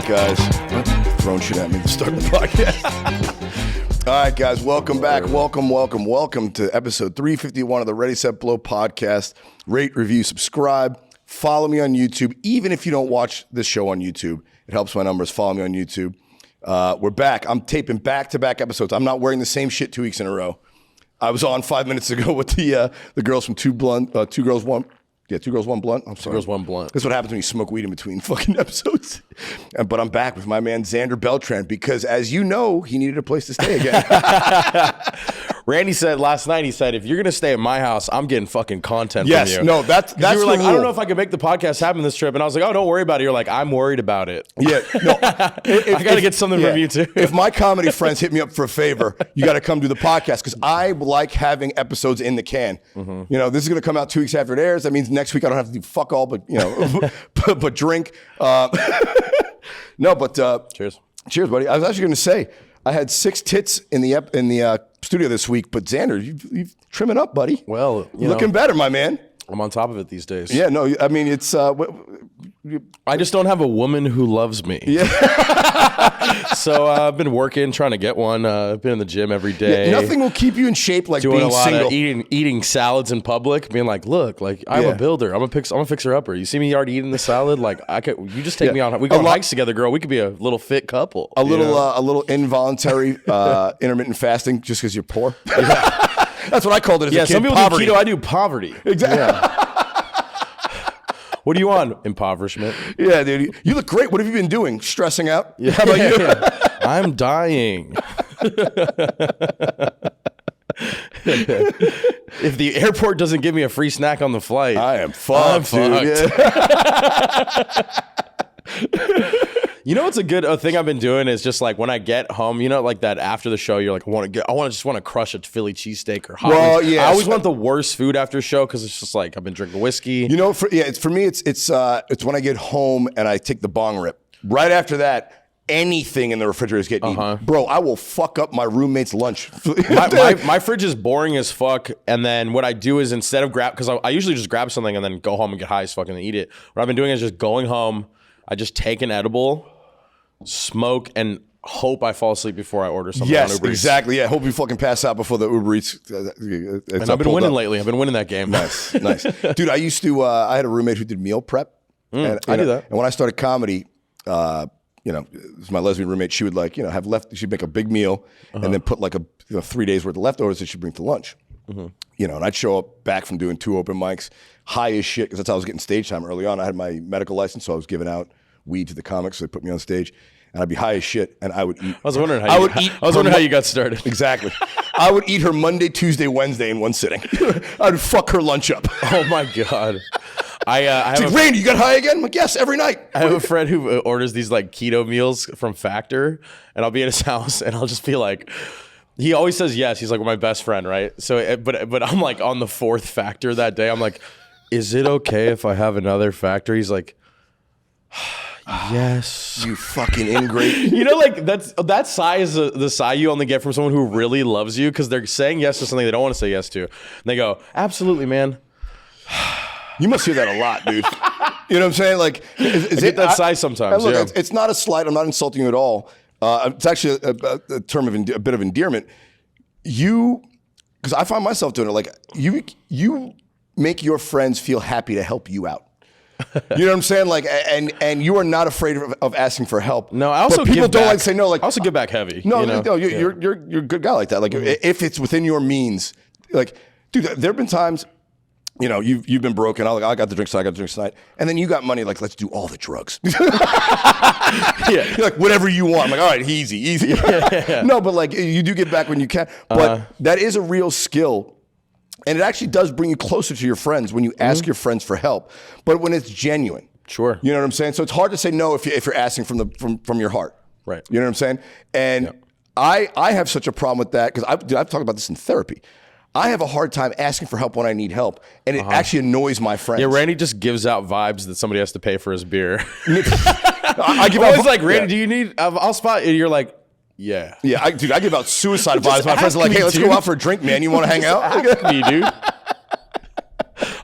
right, guys. Throwing shit at me to start the podcast. All right, guys. Welcome back. Welcome to episode 351 of the Ready, Set, Blow podcast. Rate, review, subscribe. Follow me on YouTube. Even if you don't watch this show on YouTube, it helps my numbers. Follow me on YouTube. We're back. I'm taping back-to-back episodes. I'm not wearing the same shit 2 weeks in a row. I was on 5 minutes ago with the girls from Two Girls, One Blunt. I'm sorry. 2 Girls, 1 Blunt. That's what happens when you smoke weed in between fucking episodes. But I'm back with my man Xander Beltran because, as you know, he needed a place to stay again. Randy said last night, he said, if you're going to stay at my house, I'm getting fucking content from you. Yes, no, that's you were like, rule. I don't know if I can make the podcast happen this trip. And I was like, oh, don't worry about it. You're like, I'm worried about it. Yeah, no. I got to get something from you too. If my comedy friends hit me up for a favor, you got to come do the podcast because I like having episodes in the can. Mm-hmm. You know, this is going to come out 2 weeks after it airs. That means next week I don't have to do fuck all, but you know, but drink. No, but cheers, buddy. I was actually going to say I had 6 tits in the studio this week, but Xander, you've trimming up, buddy. Well, you're looking better, my man. I'm on top of it these days. Yeah, no, I mean it's. I just don't have a woman who loves me. Yeah. So I've been working, trying to get one. I've been in the gym every day. Yeah, nothing will keep you in shape like doing being a lot single. Of eating salads in public, being like, look, like I'm a builder. I'm a fixer upper. You see me already eating the salad? Like you just take me on. We go on hikes together, girl. We could be a little fit couple. A little involuntary intermittent fasting just because you're poor. Yeah. That's what I called it as a kid. Some people poverty. do keto. I do poverty. Exactly. Yeah. What do you want? Impoverishment. Yeah, dude. You look great. What have you been doing? Stressing out? Yeah. How about you? I'm dying. If the airport doesn't give me a free snack on the flight, I am fucked, dude. Yeah. You know what's a good thing I've been doing is just like when I get home, you know, like that after the show, you're like, I just want to crush a Philly cheesesteak or hot wings. Yeah. I always want the worst food after a show because it's just like I've been drinking whiskey. You know, for me, it's when I get home and I take the bong rip. Right after that, anything in the refrigerator is getting eaten. Bro, I will fuck up my roommate's lunch. my fridge is boring as fuck. And then what I do is instead of because I usually just grab something and then go home and get high as fuck and then eat it. What I've been doing is just going home. I just take an edible, smoke, and hope I fall asleep before I order something. Yes, on Uber Eats. Exactly. Yeah, hope you fucking pass out before the Uber Eats. And I've been winning lately. I've been winning that game. Nice. Dude, I used to, I had a roommate who did meal prep. I do that. And when I started comedy, it was my lesbian roommate. She would have she'd make a big meal and then put like 3 days worth of leftovers that she'd bring to lunch. Mm-hmm. And I'd show up back from doing 2 open mics, high as shit, because that's how I was getting stage time early on. I had my medical license, so I was giving out weed to the comics, so they put me on stage. And I'd be high as shit, and I would eat. I was wondering how you got started. Exactly. I would eat her Monday, Tuesday, Wednesday in one sitting. I'd fuck her lunch up. Oh my god. Randy, you got high again? I'm like, yes, every night. I have a friend who orders these like keto meals from Factor, and I'll be at his house, and I'll just be like, he always says yes. He's like my best friend, right? So, but I'm like on the 4th Factor that day. I'm like, is it okay if I have another Factor? He's like, yes. You fucking ingrate. You know, like that sigh is the sigh you only get from someone who really loves you because they're saying yes to something they don't want to say yes to. And they go, absolutely, man. You must hear that a lot, dude. You know what I'm saying? Like, I get that sigh sometimes. Look, yeah. it's not a slight. I'm not insulting you at all. It's actually a term of a bit of endearment. Because I find myself doing it. Like you make your friends feel happy to help you out. You know what I'm saying? Like, and you are not afraid of asking for help. No, I also but people give don't back. like to say no. Like, I also give back heavy. No, you know? no, you're a good guy like that. Like, if it's within your means, like, dude, there have been times. You've been broken. I got the drinks tonight. And then you got money, like, let's do all the drugs. Yeah. You're like, whatever you want. I'm like, all right, easy. Yeah. No, but like, you do get back when you can. But that is a real skill. And it actually does bring you closer to your friends when you ask your friends for help. But when it's genuine. Sure. You know what I'm saying? So it's hard to say no if you're asking from your heart. Right. You know what I'm saying? And I have such a problem with that because I've talked about this in therapy. I have a hard time asking for help when I need help, and it actually annoys my friends. Yeah, Randy just gives out vibes that somebody has to pay for his beer. I give always like, Randy, do you need? I'll spot you. You're like, yeah. Yeah, I give out suicide vibes. My friends are like, hey, let's go out for a drink, man. You want to hang out? Me, dude.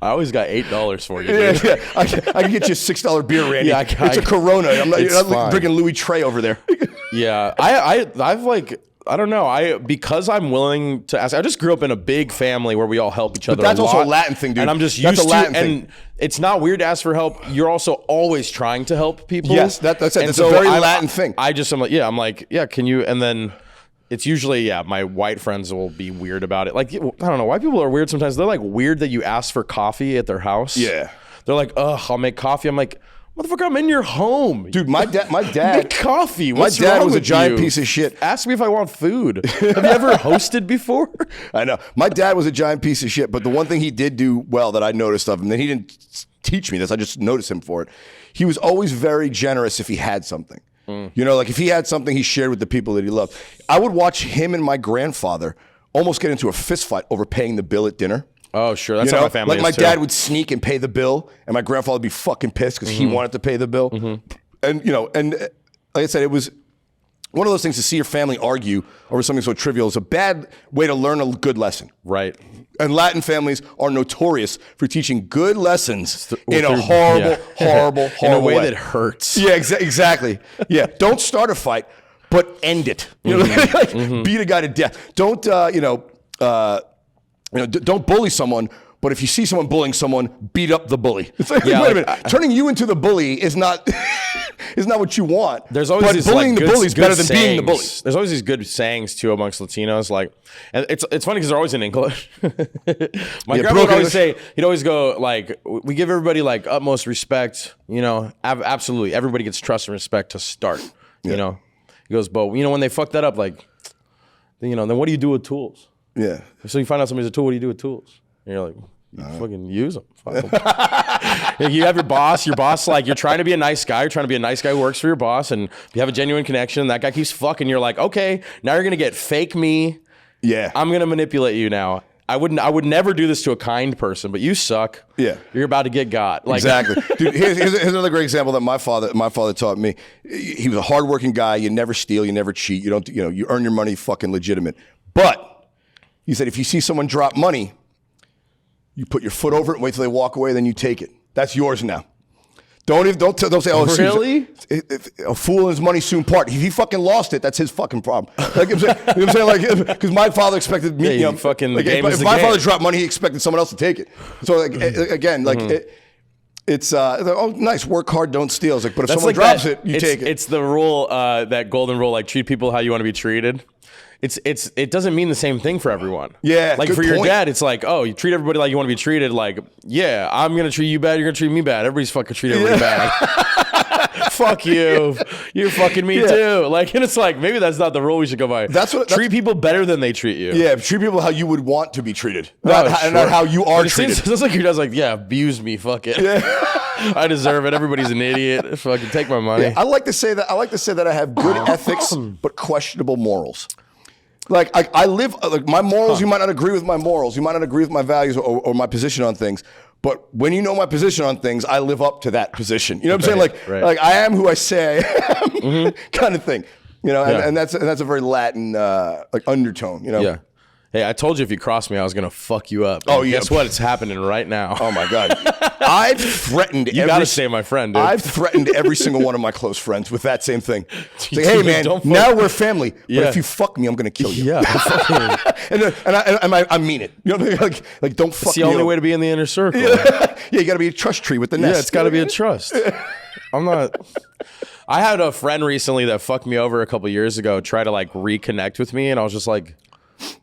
I always got $8 for you. Yeah, Dude. yeah. I can get you a $6 beer, Randy. Yeah, it's a Corona. You're not fine. drinking Louis Trey over there. Yeah, I've like. I don't know. Because I'm willing to ask. I just grew up in a big family where we all help each other. But that's a lot, also a Latin thing, dude. And I'm just that's used a Latin to. thing. And it's not weird to ask for help. You're also always trying to help people. Yes, that's it. And That's so a very Latin thing. I'm like, yeah. Can you? And then it's usually my white friends will be weird about it. Like I don't know. White people are weird sometimes. They're like weird that you ask for coffee at their house. Yeah. They're like, ugh, I'll make coffee. I'm like, motherfucker, I'm in your home. Dude, my dad Make coffee. My What's dad wrong was a with giant you? piece of shit. Ask me if I want food. Have you ever hosted before? I know. My dad was a giant piece of shit, but the one thing he did do well that I noticed of him, and he didn't teach me this, I just noticed him for it. He was always very generous if he had something. You know, like if he had something he shared with the people that he loved. I would watch him and my grandfather almost get into a fist fight over paying the bill at dinner. Oh, sure. That's how my family like is my too. dad would sneak and pay the bill, and my grandfather would be fucking pissed because he wanted to pay the bill. And like I said, it was one of those things to see your family argue over something so trivial is a bad way to learn a good lesson. Right. And Latin families are notorious for teaching good lessons in a horrible in a way that hurts. Yeah, exactly. Yeah, don't start a fight, but end it. You know, beat a guy to death. Don't don't bully someone, but if you see someone bullying someone, beat up the bully. It's like, wait a minute, turning you into the bully is not what you want. There's always but these bullying like, the bully is better than sayings. being the bully. There's always these good sayings too amongst Latinos, like, and it's funny because they're always in English. My grandpa would always say, he'd always go like, we give everybody like utmost respect. You know, absolutely, everybody gets trust and respect to start. You know, he goes, but when they fuck that up, like, then what do you do with tools? Yeah. So you find out somebody's a tool. What do you do with tools? And you're like, you fucking use them. Fuck 'em. You have your boss, like, you're trying to be a nice guy. You're trying to be a nice guy who works for your boss, and you have a genuine connection. That guy keeps fucking. You're like, okay, now you're gonna get fake me. Yeah. I'm gonna manipulate you now. I would never do this to a kind person, but you suck. Yeah. You're about to get got. Like, exactly. Dude, here's another great example that my father taught me. He was a hardworking guy. You never steal. You never cheat. You don't. You earn your money fucking legitimate. But he said, if you see someone drop money, you put your foot over it and wait till they walk away, then you take it. That's yours now. Don't say, oh, really? A fool and his money soon part. If he fucking lost it, that's his fucking problem. Like, you know what I'm saying? Like, because my father expected me, fucking like, if my father dropped money, he expected someone else to take it. So like, again, like it's like, oh, nice, work hard, don't steal. It's like, but if someone drops it, you take it. It's the rule, that golden rule, like treat people how you want to be treated. It doesn't mean the same thing for everyone. Yeah, like for your dad, it's like, oh, you treat everybody like you want to be treated. Like, yeah, I'm gonna treat you bad. You're gonna treat me bad. Everybody's fucking treat everybody bad. Fuck you. You're fucking me too. Like, and it's like, maybe that's not the rule we should go by. Treat people better than they treat you. Yeah, treat people how you would want to be treated, not how you are treated. It sounds like your dad's like, yeah, abuse me. Fuck it. Yeah. I deserve it. Everybody's an idiot. Fucking take my money. Yeah, I like to say that I have good ethics but questionable morals. Like I live, like my morals, you might not agree with my morals. You might not agree with my values or my position on things. But when you know my position on things, I live up to that position. You know what I'm saying? Like I am who I say I am, kind of thing. You know, and that's a very Latin like undertone. You know. Yeah. Hey, I told you if you cross me, I was gonna fuck you up. Oh, yeah. Guess what? It's happening right now. Oh my God. I've threatened. You gotta stay my friend, dude. I've threatened every single one of my close friends with that same thing. It's like, hey man, now we're family, but if you fuck me, I'm gonna kill you. Yeah. and I mean it. You know, like don't fuck me. It's the only way to be in the inner circle. Yeah, you gotta be a trust tree with the nest. Yeah, it's gotta be a trust. I'm not. I had a friend recently that fucked me over a couple years ago, try to like reconnect with me, and I was just like,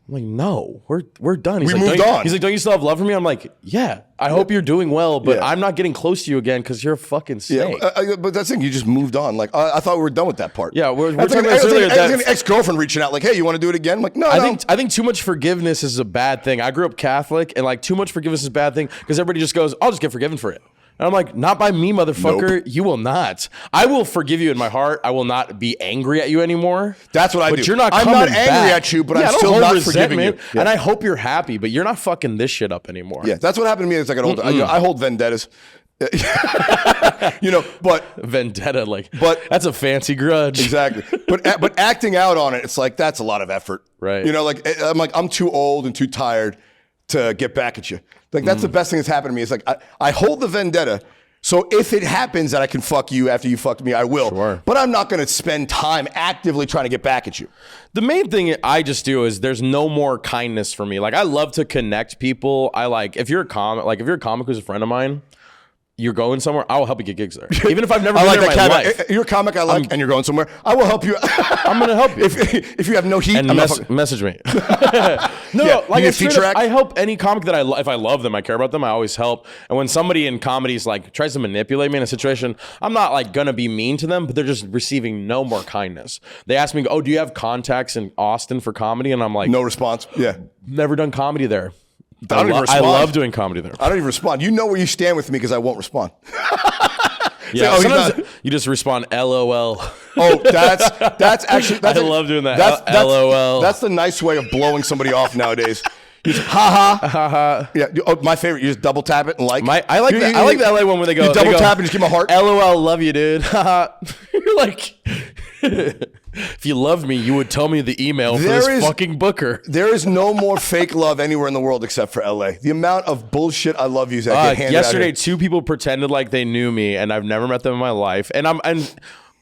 no, we're done. We moved on. He's like, don't you still have love for me? I'm like, yeah. I hope you're doing well, but I'm not getting close to you again because you're a fucking snake. Yeah, but that's the thing. You just moved on. Like I thought we were done with that part. Yeah, we're talking about earlier. An ex-girlfriend reaching out like, hey, you want to do it again? I'm like, no, I think too much forgiveness is a bad thing. I grew up Catholic, and like too much forgiveness is a bad thing because everybody just goes, I'll just get forgiven for it. And I'm like, not by me, motherfucker. Nope. You will not. I will forgive you in my heart. I will not be angry at you anymore. That's what I do. But you're not I'm coming not angry back. at you, but I'm still not forgiving you. Yeah. And I hope you're happy, but you're not fucking this shit up anymore. Yeah, that's what happened to me as I got older. I hold vendettas. You know, but vendetta, but that's a fancy grudge. Exactly. But acting out on it, it's like that's a lot of effort. Right. You know, like I'm too old and too tired to get back at you. Like that's the best thing that's happened to me. It's like I hold the vendetta. So if it happens that I can fuck you after you fucked me, I will. Sure. But I'm not going to spend time actively trying to get back at you. The main thing I just do is there's no more kindness for me. Like I love to connect people. I like if you're a comic who's a friend of mine, you're going somewhere, I will help you get gigs there. Even if I've never been there in my life. You're a comic I like and you're going somewhere, I will help you. I'm going to help you. If you have no heat, and message me. Like I help any comic that if I love them, I care about them, I always help. And when somebody in comedies like tries to manipulate me in a situation, I'm not like going to be mean to them, but they're just receiving no more kindness. They ask me, oh, do you have contacts in Austin for comedy? And I'm like, no response. Yeah. Never done comedy there. I love doing comedy there. I don't even respond. You know where you stand with me because I won't respond. Yeah, like, sometimes you just respond LOL. Oh, that's actually. I love doing that. That's LOL. That's the nice way of blowing somebody off nowadays. You just ha ha. Yeah. Oh, my favorite. You just double tap it and like. I like that. I like the LA one where they go. You double tap and just give them a heart. LOL, love you, dude. You're like. If you loved me, you would tell me the email for this fucking booker. There is no more fake love anywhere in the world except for LA. The amount of bullshit I love yous that get handed yesterday, out 2 people pretended like they knew me, and I've never met them in my life. And I was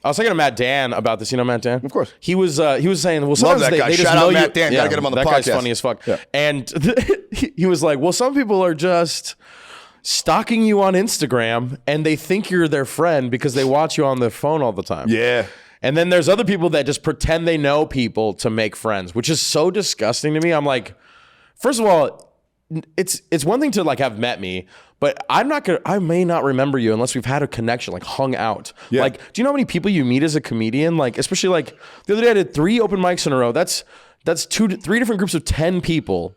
talking to Matt Dan about this. You know Matt Dan? Of course. He was saying, well, sometimes they just Shout know out you. Matt Dan. Gotta get him on the podcast. That guy's funny as fuck. Yeah. And he was like, well, some people are just stalking you on Instagram, and they think you're their friend because they watch you on their phone all the time. Yeah. And then there's other people that just pretend they know people to make friends, which is so disgusting to me. I'm like, first of all, it's one thing to like have met me, but I may not remember you unless we've had a connection, like hung out. Yeah. Like, do you know how many people you meet as a comedian? Like, especially like the other day I did 3 open mics in a row. That's 3 different groups of 10 people.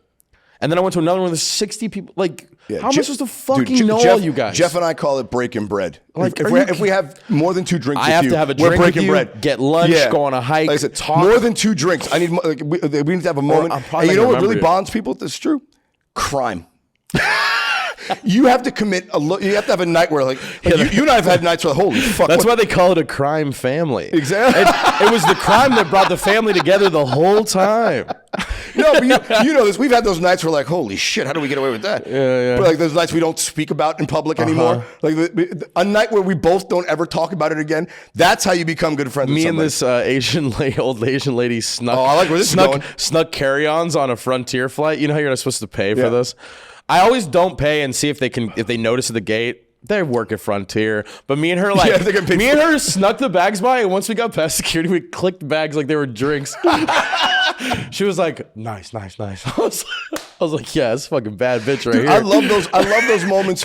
And then I went to another one with 60 people. Like, how am I supposed to fucking know all you guys? Jeff and I call it breaking bread. Like, if we have more than 2 drinks, I have to have a drink we're breaking with you, bread. Get lunch, go on a hike, like I said, talk. More than 2 drinks. I need. Like, we need to have a moment. And you know what really bonds people? That's true. Crime. You have to commit you have to have a night where like you and I have had nights where holy fuck. That's why they call it a crime family. Exactly. It was the crime that brought the family together the whole time. No, but you know this. We've had those nights where like holy shit, how do we get away with that? Yeah. But like those nights we don't speak about in public anymore. Like a night where we both don't ever talk about it again. That's how you become good friends. Me with somebody. and this old Asian lady snuck. Oh, I like where this is going. Snuck carry-ons on a Frontier flight. You know how you're not supposed to pay for this? I always don't pay and see if they notice at the gate. They work at Frontier, but me and her me and her snuck the bags by, and once we got past security, we clicked bags like they were drinks. She was like, "Nice." I was like, "Yeah, it's a fucking bad bitch right here." I love those moments.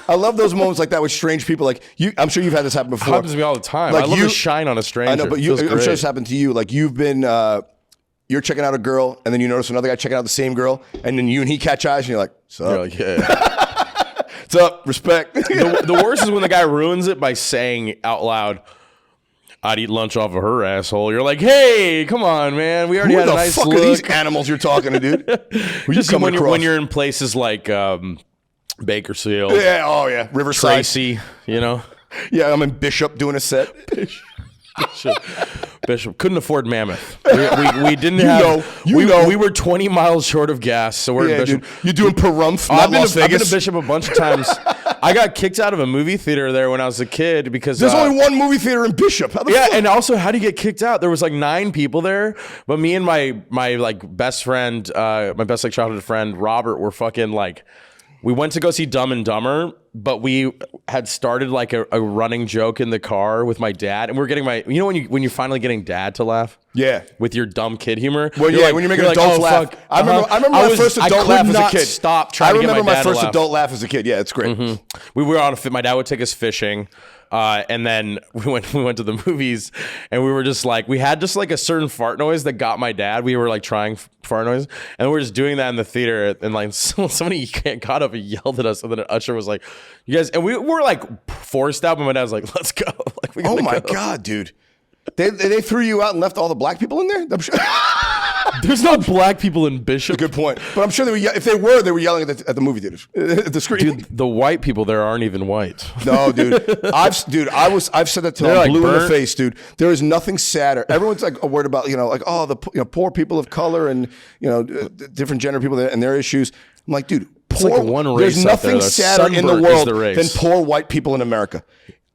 I love those moments like that with strange people. Like you, I'm sure you've had this happen before. It happens to me all the time. Like I love to shine on a stranger. I know, but I'm sure this happened to you. Like you've been. You're checking out a girl, and then you notice another guy checking out the same girl, and then you and he catch eyes, and you're like, "Sup?" You're like, yeah. What's up? Respect. The worst is when the guy ruins it by saying out loud, "I'd eat lunch off of her asshole." You're like, "Hey, come on, man. We already had a nice look." Who the fuck are these animals you're talking to, dude? Just when you're in places like Bakersfield. Yeah. Oh yeah. Riverside. Tracy. You know. Yeah, I'm in Bishop doing a set. Bishop couldn't afford Mammoth. We didn't have. We were 20 miles short of gas, so we're in Bishop. Dude, you're doing Pahrump, not Las Vegas. I've been to Bishop a bunch of times. I got kicked out of a movie theater there when I was a kid because there's only one movie theater in Bishop. How the fuck? And also, how do you get kicked out? There was like 9 people there, but me and my like best friend, my best like childhood friend Robert, were fucking like. We went to go see Dumb and Dumber, but we had started like a running joke in the car with my dad, and we're getting you know when you're finally getting dad to laugh, with your dumb kid humor. Well, yeah, when you're making adults laugh. Fuck. I remember my first adult laugh as a kid. Stop trying to get my dad to laugh. I remember my first adult laugh as a kid. Yeah, it's great. Mm-hmm. We were on my dad would take us fishing. And then we went to the movies, and we were just like, we had just like a certain fart noise that got my dad. We were like trying fart noise, and we were just doing that in the theater. And like somebody got up and yelled at us, and then an usher was like, "You guys," and we were like forced out, but my dad was like, "Let's go!" Like, oh my god, dude! They threw you out and left all the black people in there. I'm sure. There's no black people in Bishop. Good point. But I'm sure if they were yelling at the movie theaters, at the screen. Dude, the white people there aren't even white. No, dude. I've said that till I'm like blue in the face, dude. There is nothing sadder. Everyone's like worried about, like, oh, the poor people of color and, different gender people and their issues. I'm like, dude, like one race there's out there, nothing though. sadder in the Sunburn is world the race. than poor white people in America.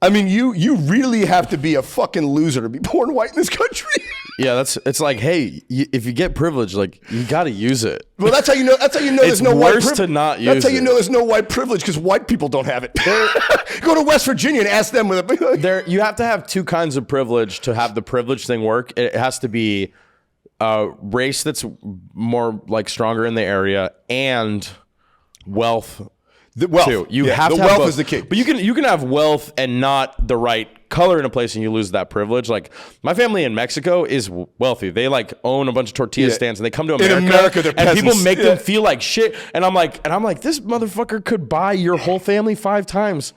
I mean, you really have to be a fucking loser to be born white in this country. Yeah, it's like, hey, if you get privilege, like you got to use it. Well, that's how you know. That's how you know there's no white privilege. It's worse to not use That's how you it. know there's no white privilege because white people don't have it. Go to West Virginia and ask them. You have to have two kinds of privilege to have the privilege thing work. It has to be a race that's more like stronger in the area and wealth. The wealth. Too. You Yeah, have the to have wealth both. is the key. But you can have wealth and not the right color in a place and you lose that privilege. Like my family in Mexico is wealthy. They like own a bunch of tortilla stands and they come to America. In America, they're and people peasants. make them feel like shit. And I'm like, this motherfucker could buy your whole family 5 times.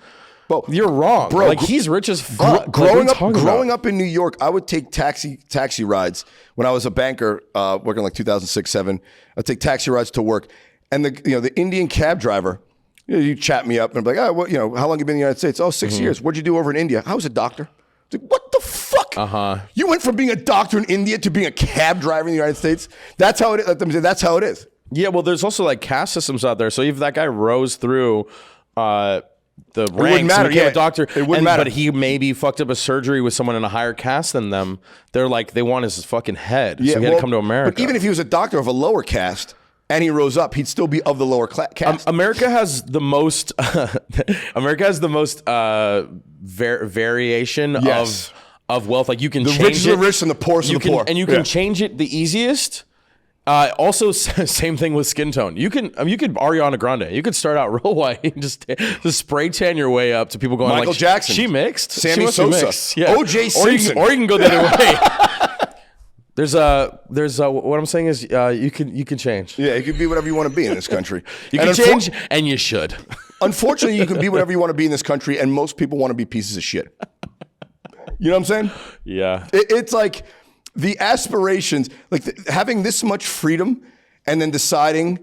But you're wrong, bro. Like he's rich as fuck. Growing up in New York, I would take taxi rides when I was a banker, working like 2006, 7. I'd take taxi rides to work, and the Indian cab driver, you chat me up and I'm like, oh, well, how long you been in the United States? Oh, 6 years. What'd you do over in India? I was a doctor. Like, what the fuck? You went from being a doctor in India to being a cab driver in the United States. That's how it is. Let them say that's how it is. Yeah, well, there's also like caste systems out there. So if that guy rose through the ranks and became a doctor, it wouldn't matter. But he maybe fucked up a surgery with someone in a higher caste than them. They're like, they want his fucking head. So he had to come to America. But even if he was a doctor of a lower caste and he rose up, he'd still be of the lower caste. America has the most. America has the most variation of wealth. Like you can change the rich it. are the rich and the poor are the poor, and you can change it the easiest. Also, same thing with skin tone. You could Ariana Grande. You could start out real white and just spray tan your way up to people going Michael like, Jackson, she mixed, Sammy Sosa, yeah. O.J. Simpson, or you can go the other way. There's what I'm saying is you can change. Yeah, you can be whatever you want to be in this country. You can change, and you should. Unfortunately, you can be whatever you want to be in this country, and most people want to be pieces of shit. You know what I'm saying? Yeah. It's like the aspirations, like having this much freedom, and then deciding,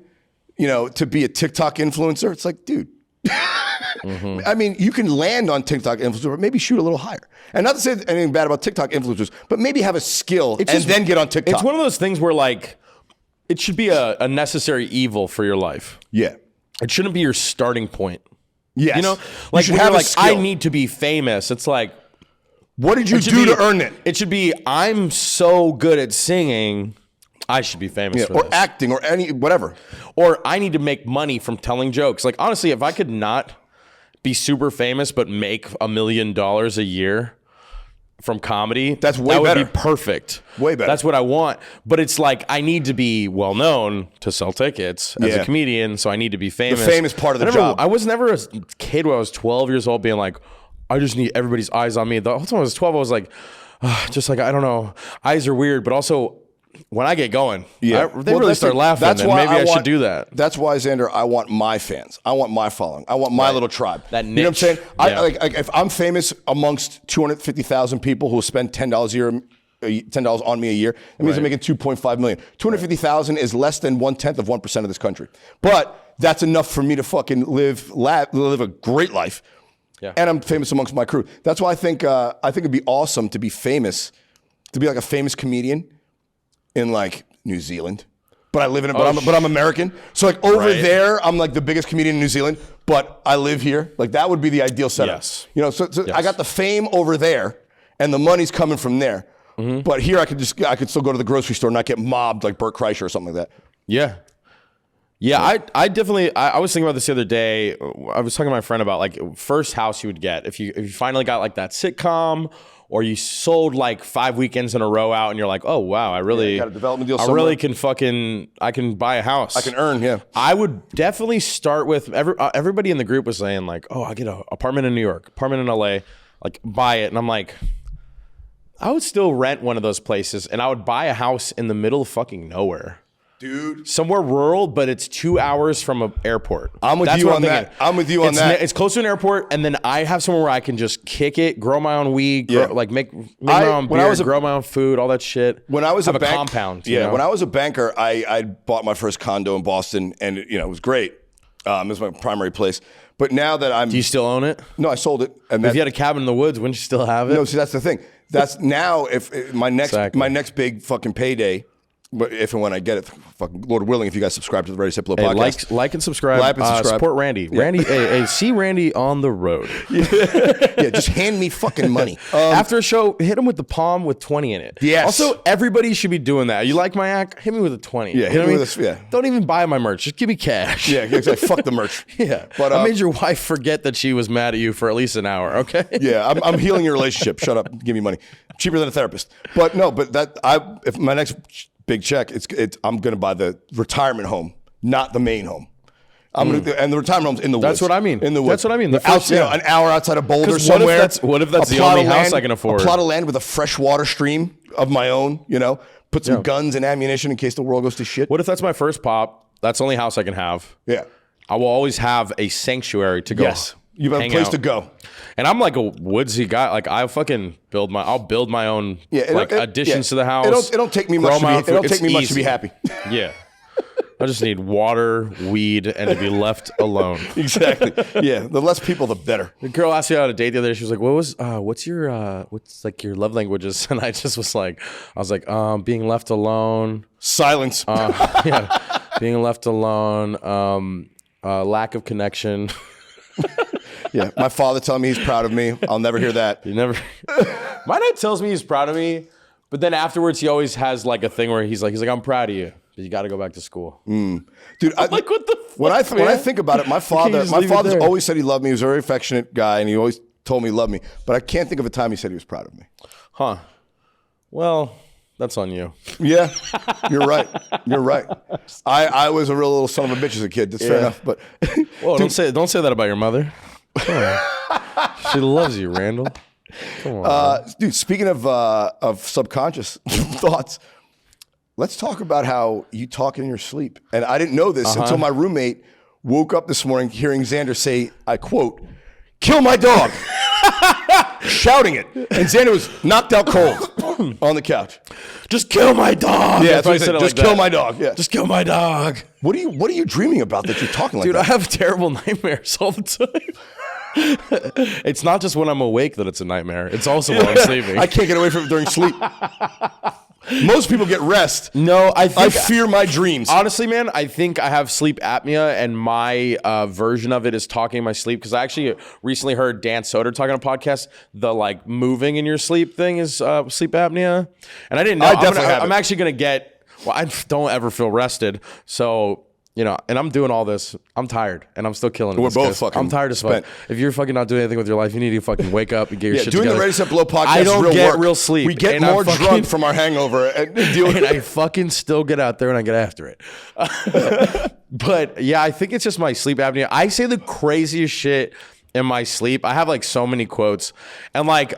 to be a TikTok influencer. It's like, dude. I mean, you can land on TikTok influencer, but maybe shoot a little higher. And not to say anything bad about TikTok influencers, but maybe have a skill then get on TikTok. It's one of those things where like it should be a necessary evil for your life. Yeah. It shouldn't be your starting point. Yes. Like when you're like, I need to be famous. It's like, what did you do to earn it? It should be, I'm so good at singing, I should be famous for or this. acting or whatever. Or I need to make money from telling jokes. Like honestly, if I could not be super famous but make $1 million a year from comedy, that would be perfect. Way better. That's what I want. But it's like I need to be well known to sell tickets as a comedian, so I need to be famous. The famous part of the job. I was never a kid when I was 12 years old being like, I just need everybody's eyes on me. The whole time I was 12, I was like, just like, I don't know, eyes are weird, but also when I get going, they really start laughing. That's why maybe I should do that. That's why, Xander, I want my fans. I want my following. I want my little tribe. That niche. You know what I'm saying? Like if I'm famous amongst 250,000 people who spend $10 a year, $10 on me a year, that means I'm making 2.5 million. 250,000 is less than 1/10 of 1% of this country. But that's enough for me to fucking live a great life. Yeah. And I'm famous amongst my crew. That's why I think it'd be awesome to be famous, to be like a famous comedian in like New Zealand. But I live in it, but I'm American. So like over there, I'm like the biggest comedian in New Zealand, but I live here. Like that would be the ideal setup. Yes. So I got the fame over there and the money's coming from there. Mm-hmm. But here I could still go to the grocery store and not get mobbed like Bert Kreischer or something like that. Yeah. Yeah, I definitely, I was thinking about this the other day. I was talking to my friend about like first house you would get if you finally got like that sitcom or you sold like 5 weekends in a row out and you're like, oh wow, I really got a development deal I really can I can buy a house. I can earn, yeah. I would definitely start with, everybody in the group was saying like, oh, I get an apartment in New York, apartment in LA, like buy it. And I'm like, I would still rent one of those places and I would buy a house in the middle of fucking nowhere. Dude. Somewhere rural, but it's 2 hours from an airport. I'm with you on that. I'm with you on that. It's close to an airport, and then I have somewhere where I can just kick it, grow my own weed, make my own beer, grow my own food, all that shit. When I was a compound. When I was a banker, I bought my first condo in Boston, and it was great. It was my primary place. But now that I'm... Do you still own it? No, I sold it. And if you had a cabin in the woods, wouldn't you still have it? No, see, that's the thing. That's now, if my next big fucking payday But if and when I get it, fucking Lord willing, if you guys subscribe to the Ready Set Blow podcast, like and subscribe. Support Randy. Yeah. Randy, see Randy on the road. Yeah, just hand me fucking money. After a show, hit him with the palm with 20 in it. Yes. Also, everybody should be doing that. You like my act? Hit me with a 20. Yeah, hit me with a, yeah. Don't even buy my merch. Just give me cash. Yeah, exactly. Fuck the merch. Yeah. But I made your wife forget that she was mad at you for at least an hour. Okay. Yeah, I'm healing your relationship. Shut up. Give me money. Cheaper than a therapist. But no, but if my next big check, I'm gonna buy the retirement home, not the main home. And the retirement home's in the woods. That's what I mean. In the woods. That's what I mean. An hour outside of Boulder somewhere. What if that's the only house I can afford? A plot of land with a freshwater stream of my own. Put some guns and ammunition in case the world goes to shit. What if that's my first pop? That's the only house I can have. Yeah. I will always have a sanctuary to go. Yes. You have a place to go. And I'm like a woodsy guy. Like I'll build my own additions to the house. It don't take me much to be happy. Yeah. I just need water, weed, and to be left alone. Exactly. Yeah. The less people, the better. The girl asked me out on a date the other day. She was like, what's your love languages? And I was like, being left alone. Silence. Being left alone. Lack of connection. Yeah, my father telling me he's proud of me. I'll never hear that. My dad tells me he's proud of me, but then afterwards he always has like a thing where he's like, I'm proud of you, but you got to go back to school. Dude, like, what the fuck, when I think about it, my father's always said he loved me. He was a very affectionate guy, and he always told me he loved me. But I can't think of a time he said he was proud of me. Huh? Well, that's on you. Yeah, you're right. You're right. I was a real little son of a bitch as a kid. That's fair enough. But well, don't say that about your mother. She loves you, Randall. Come on, dude. Speaking of subconscious thoughts, let's talk about how you talk in your sleep. And I didn't know this until my roommate woke up this morning hearing Xander say, I quote, "Kill my dog," shouting it, and Xander was knocked out cold on the couch. Just kill my dog. Yeah, that's what he said. Just kill my dog. Yeah, just kill my dog. What are you dreaming about that you're talking like Dude, that? I have terrible nightmares all the time. It's not just when I'm awake that it's a nightmare. It's also when I'm sleeping. I can't get away from it during sleep. Most people get rest. No, I fear my dreams. Honestly, man, I think I have sleep apnea, and my version of it is talking in my sleep. Because I actually recently heard Dan Soder talking on a podcast. The like moving in your sleep thing is sleep apnea, and I didn't know. I'm actually gonna get. Well, I don't ever feel rested, so. And I'm doing all this. I'm tired, and I'm still killing it. We're both fucking. I'm tired as fuck. If you're fucking not doing anything with your life, you need to fucking wake up and get your shit doing together. The Ready Set Blow podcast. I don't real get work. real sleep. We get more drunk from our hangover and deal with it. I fucking still get out there and I get after it. But yeah, I think it's just my sleep apnea. I say the craziest shit in my sleep. I have like so many quotes, and like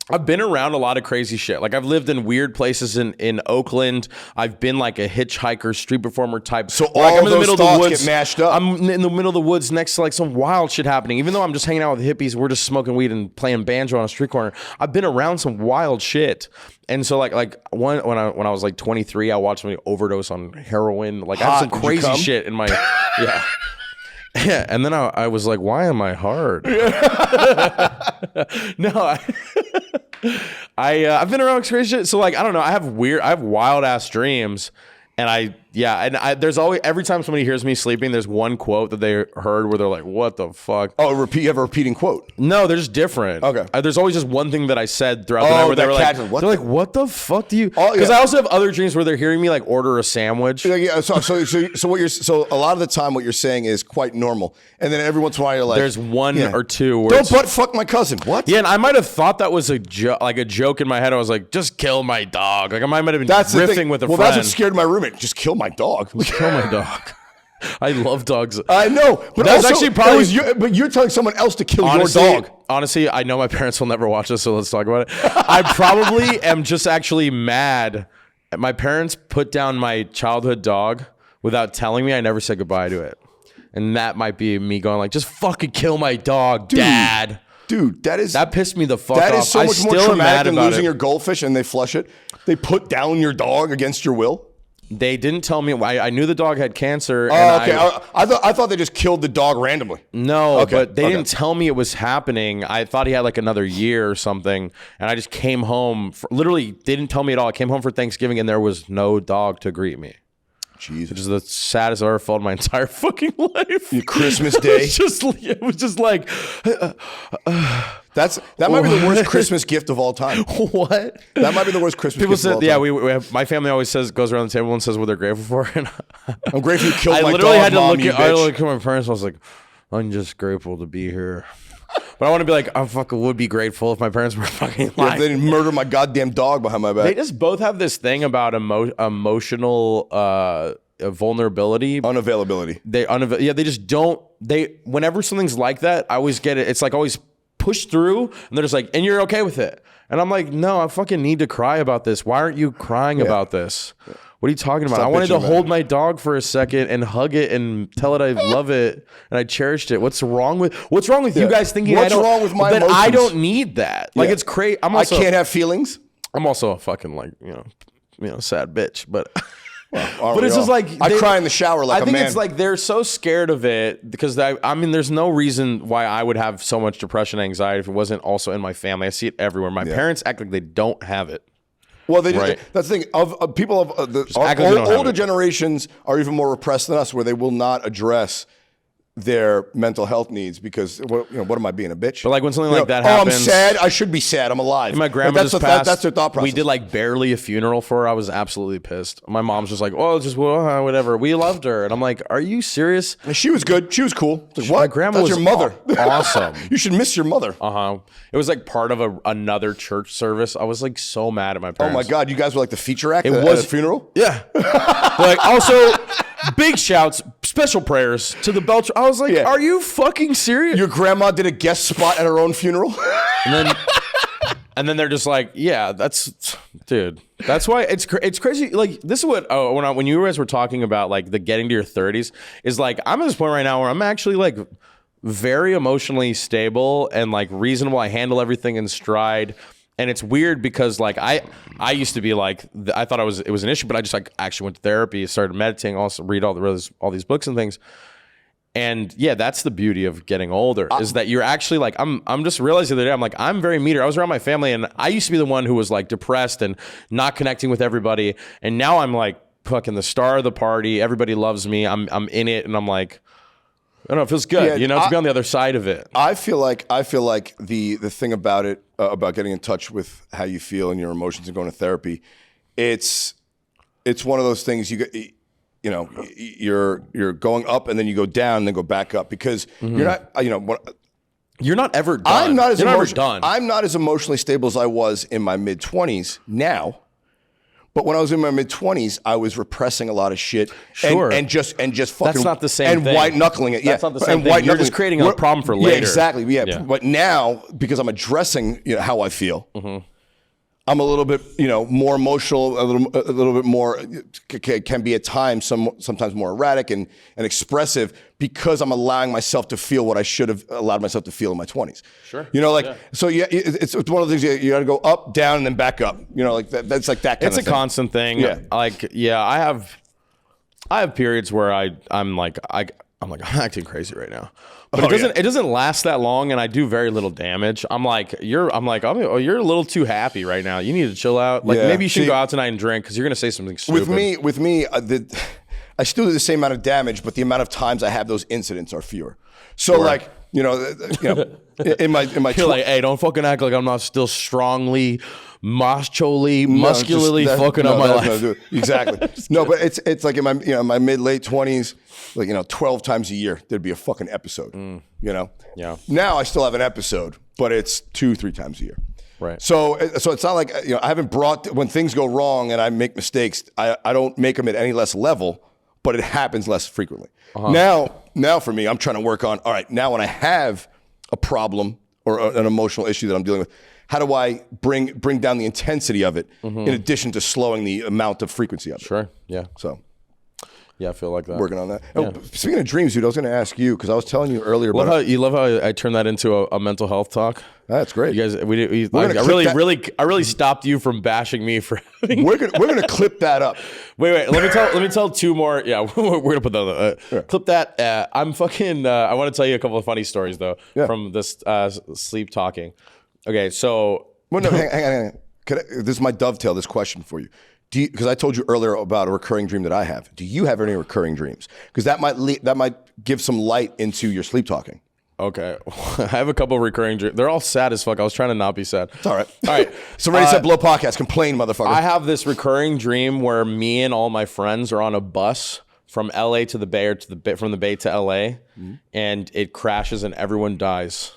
I've been around a lot of crazy shit. Like I've lived in weird places in Oakland. I've been like a hitchhiker, street performer type. So all those thoughts get mashed up. I'm in the middle of the woods next to like some wild shit happening. Even though I'm just hanging out with hippies, we're just smoking weed and playing banjo on a street corner. I've been around some wild shit. And so when I was like 23, I watched somebody overdose on heroin. Like I have some crazy shit in my yeah. Yeah, and then I was like, why am I hard? No, I've been around crazy shit. So like, I don't know. I have wild ass dreams, and there's always, every time somebody hears me sleeping, there's one quote that they heard where they're like, what the fuck? Oh, you have a repeating quote? No, they're just different. Okay. There's always just one thing that I said throughout the night where they were like, what the fuck do you? Because I also have other dreams where they're hearing me like order a sandwich. Yeah. So a lot of the time what you're saying is quite normal, and then every once in a while you're like, there's one or two where don't butt fuck my cousin. What? Yeah, and I might have thought that was a joke in my head. I was like, just kill my dog. Like I might have been riffing with a friend. Well, that's what scared my roommate. Just kill my dog. Kill my dog. I love dogs. I know, but that's actually probably. But you're telling someone else to kill your dog. Honestly, I know my parents will never watch this, so let's talk about it. I probably am just actually mad. My parents put down my childhood dog without telling me. I never said goodbye to it, and that might be me going like, "Just fucking kill my dog, Dad." Dude, that pissed me the fuck off. That is so much more traumatic than losing your goldfish and they flush it. They put down your dog against your will. They didn't tell me. I knew the dog had cancer. Oh, okay. I thought they just killed the dog randomly. No, but they didn't tell me it was happening. I thought he had like another year or something, and I just came home. Literally, didn't tell me at all. I came home for Thanksgiving, and there was no dog to greet me. Jesus. Which is the saddest I've ever felt in my entire fucking life. Your Christmas Day. It was just like that might be the worst Christmas gift of all time. What? That might be the worst Christmas gift of all time. Yeah, we have, my family always goes around the table and says what they're grateful for. And I'm grateful you killed my dog. I literally had to look at my parents. I was like, I'm just grateful to be here. But I want to be like, I fucking would be grateful if my parents were fucking alive. If they didn't murder my goddamn dog behind my back. They just both have this thing about emotional vulnerability. Unavailability. They just don't. Whenever something's like that, I always get it. It's like always push through, and they're just like, and you're okay with it. And I'm like, no, I fucking need to cry about this. Why aren't you crying about this? What are you talking about? I wanted to hold my dog for a second and hug it and tell it I love it and I cherished it. What's wrong with you guys thinking what's wrong with my emotions? I don't need that. Like it's crazy. I can't have feelings. I'm also a fucking like, sad bitch, but well, but it's just like I cry in the shower like a man. I think it's like they're so scared of it because there's no reason why I would have so much depression and anxiety if it wasn't also in my family. I see it everywhere. My parents act like they don't have it. Well, that's the thing. Of people of the older generations are even more repressed than us, where they will not address their mental health needs because what am I being a bitch? But like when something like that happens, I'm sad. I should be sad. I'm alive. My grandma just passed. That's their thought process. We did like barely a funeral for her. I was absolutely pissed. My mom's just like, whatever. We loved her, and I'm like, are you serious? And she was good. She was cool. Like, what? My grandma That's was your mother. Awesome. You should miss your mother. It was like part of another church service. I was like so mad at my parents. Oh my god, you guys were like the feature act at a funeral. Yeah. Like also. Big shouts, special prayers to the Beltran. I was like, are you fucking serious? Your grandma did a guest spot at her own funeral? And then they're just like, yeah, dude. That's why it's crazy. Like, this is what, when you guys were talking about, like, the getting to your 30s, is like, I'm at this point right now where I'm actually, like, very emotionally stable and, like, reasonable. I handle everything in stride. And it's weird because like I used to be like I thought it was an issue, but I just like actually went to therapy, started meditating, also read all these books and things. And yeah, that's the beauty of getting older is that you're actually like I'm just realizing the other day I'm like I'm very meter. I was around my family and I used to be the one who was like depressed and not connecting with everybody, and now I'm like fucking the star of the party. Everybody loves me. I'm in it, and I'm like. I don't know. It feels good, to be on the other side of it. I feel like the thing about it, about getting in touch with how you feel and your emotions and going to therapy, it's one of those things you're going up and then you go down and then go back up because you're not you're not ever done. I'm not as emotionally stable as I was in my mid-20s now. But when I was in my mid-20s, I was repressing a lot of shit and just fucking that's not the same thing. White knuckling it. That's not the same thing. You're just creating a problem for later. Yeah, exactly. Yeah. But now, because I'm addressing how I feel, I'm a little bit more emotional, a little bit more can be at times sometimes more erratic and expressive because I'm allowing myself to feel what I should have allowed myself to feel in my 20s. Sure. So it's one of the things you got to go up, down, and then back up. That's like that kind of thing. It's a constant thing. Yeah. I have periods where I'm like I'm acting crazy right now. But it doesn't last that long, and I do very little damage. You're a little too happy right now. You need to chill out. Like maybe you should go out tonight and drink because you're gonna say something stupid. With me, I still do the same amount of damage, but the amount of times I have those incidents are fewer. So in my you're like, hey, don't fucking act like I'm not still strongly, muscularly fucking up my life. Exactly. No, but it's like in my mid-late 20s, like 12 times a year there'd be a fucking episode. Yeah. Now I still have an episode, but it's 2-3 times a year. Right. So it's not like I haven't when things go wrong and I make mistakes, I don't make them at any less level, but it happens less frequently. Now for me, I'm trying to work on, all right, now when I have a problem or an emotional issue that I'm dealing with, how do I bring down the intensity of it in addition to slowing the amount of frequency of it? Sure. Yeah. So Yeah, I feel like that. Working on that. Oh, speaking of dreams, dude, I was going to ask you because I was telling you earlier about you love how I turned that into a mental health talk. That's great. You guys, I really stopped you from bashing me for. We're gonna clip that up. Wait. Let me tell two more. Yeah, we're gonna put that. Clip that. I'm fucking. I want to tell you a couple of funny stories though from this sleep talking. Okay, so. Well, no, hang on. This is my dovetail. This question for you. Because I told you earlier about a recurring dream that I have. Do you have any recurring dreams? Because that might give some light into your sleep talking. Okay. I have a couple of recurring dreams. They're all sad as fuck. I was trying to not be sad. It's all right. All right. So Ready, Set, Blow podcast. Complain, motherfucker. I have this recurring dream where me and all my friends are on a bus from LA to the Bay or from the Bay to LA, and it crashes and everyone dies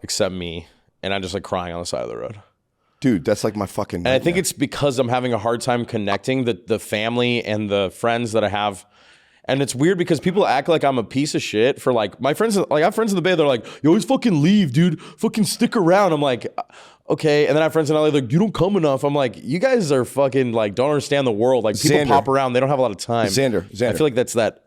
except me. And I'm just like crying on the side of the road. Dude, that's like my fucking nightmare. And I think it's because I'm having a hard time connecting the family and the friends that I have. And it's weird because people act like I'm a piece of shit for like my friends. Like I have friends in the Bay. They're like, you always fucking leave, dude. Fucking stick around. I'm like, okay. And then I have friends in LA. They're like, you don't come enough. I'm like, you guys are fucking like don't understand the world. Like people pop around. They don't have a lot of time. Xander. I feel like